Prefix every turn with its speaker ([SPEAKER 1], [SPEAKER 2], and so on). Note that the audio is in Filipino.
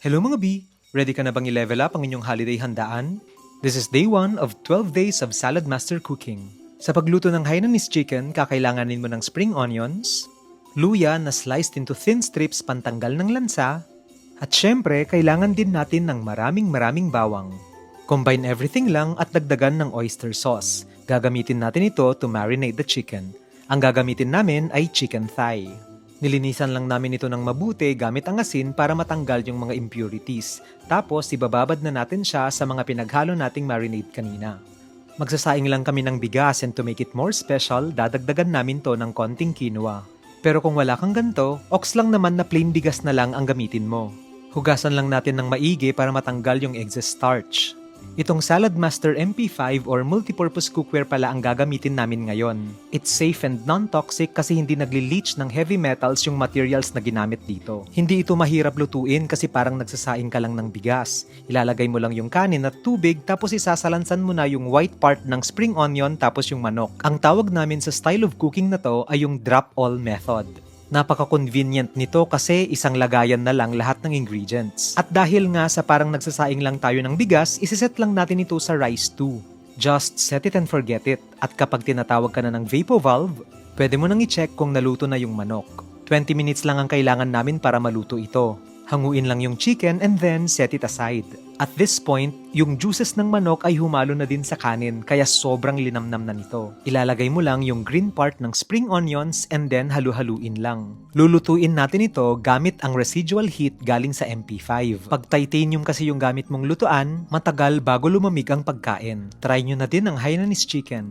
[SPEAKER 1] Hello mga B! Ready ka na bang i-level up ang inyong holiday handaan? This is day 1 of 12 days of Salad Master Cooking. Sa pagluto ng Hainanese chicken, kakailanganin mo ng spring onions, luya na sliced into thin strips pantanggal ng lansa, at syempre, kailangan din natin ng maraming bawang. Combine everything lang at dagdagan ng oyster sauce. Gagamitin natin ito to marinate the chicken. Ang gagamitin namin ay chicken thigh. Nilinisan lang namin ito ng mabuti gamit ang asin para matanggal yung mga impurities. Tapos, ibababad na natin siya sa mga pinaghalo nating marinade kanina. Magsasaing lang kami ng bigas and to make it more special, dadagdagan namin to ng konting quinoa. Pero kung wala kang ganto, ox lang naman na plain bigas na lang ang gamitin mo. Hugasan lang natin ng maigi para matanggal yung excess starch. Itong Salad Master MP5 or multipurpose cookware pala ang gagamitin namin ngayon. It's safe and non-toxic kasi hindi nagli-leach ng heavy metals yung materials na ginamit dito. Hindi ito mahirap lutuin kasi parang nagsasaing ka lang ng bigas. Ilalagay mo lang yung kanin at tubig tapos isasalansan mo na yung white part ng spring onion tapos yung manok. Ang tawag namin sa style of cooking na to ay yung drop-all method. Napaka-convenient nito kasi isang lagayan na lang lahat ng ingredients. At dahil nga sa parang nagsasaing lang tayo ng bigas, isiset lang natin ito sa rice too. Just set it and forget it. At kapag tinatawag ka na ng vapo valve, pwede mo nang i-check kung naluto na yung manok. 20 minutes lang ang kailangan namin para maluto ito. Hanguin lang yung chicken and then set it aside. At this point, yung juices ng manok ay humalo na din sa kanin kaya sobrang linamnam na nito. Ilalagay mo lang yung green part ng spring onions and then halu-haluin lang. Lulutuin natin ito gamit ang residual heat galing sa MP5. Pag titanium kasi yung gamit mong lutuan, matagal bago lumamig ang pagkain. Try nyo na din ang Hainanese chicken.